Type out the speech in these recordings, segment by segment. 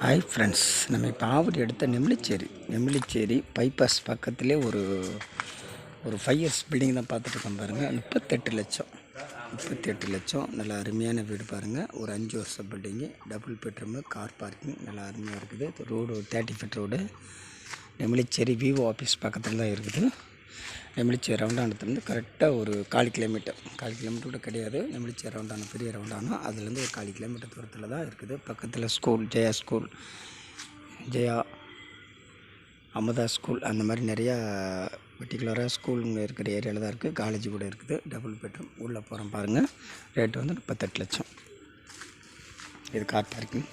Hi friends, நம்ம இப்போ ஆவடி எடுத்த நெமிலிச்சேரி பைபாஸ் பக்கத்துலேயே ஒரு 5 இயர்ஸ் பில்டிங் தான் பார்த்துட்ருக்கோம் பாருங்கள். 38 லட்சம் நல்ல அருமையான வீடு பாருங்கள். ஒரு 5 வருஷம் building, double bedroom, car parking நல்லா அருமையாக இருக்குது. Road 30 feet road. Nemilichery Vivo office பக்கத்தில் தான் இருக்குது. நெமிலிச்சேரி ரவுண்டானத்துலேருந்து கரெக்டாக ஒரு 1/4 கிலோமீட்டர் கூட கிடையாது. நெமிலிச்சேரி ரவுண்டான பெரிய ரவுண்டானம் அதுலேருந்து ஒரு 1/4 கிலோமீட்டர் தூரத்தில் தான் இருக்குது. பக்கத்தில் ஸ்கூல், ஜெயா அமுதா ஸ்கூல், அந்த மாதிரி நிறையா பர்டிகுலராக ஸ்கூலுங்க இருக்கிற ஏரியாவில் தான் இருக்குது. காலேஜ் கூட இருக்குது. டபுள் பெட்ரூம் உள்ளே போகிறோம் பாருங்கள். ரேட்டு வந்து 38 லட்சம். இது car parking.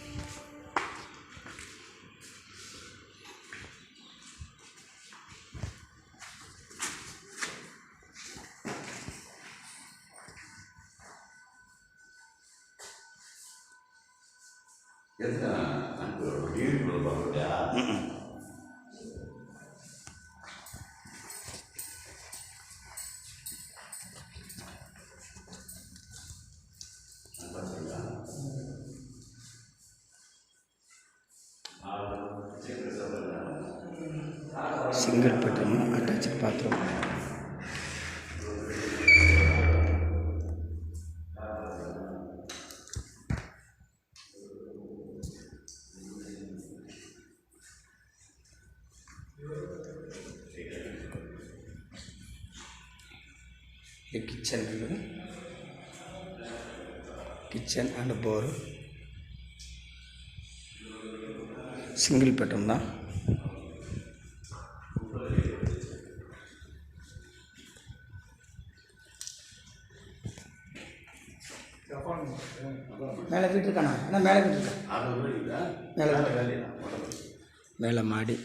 Single bedroom, attach bathroom. இது கிச்சன் இருக்குது. Kitchen and bore. Single bedroom தான். மேலே வீட்டு இருக்காண்ணா? என்ன மேலே வீட்டு இருக்கா? மேலே மாடி.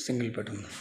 சிங்கிள் பெட்ரூம் தான்.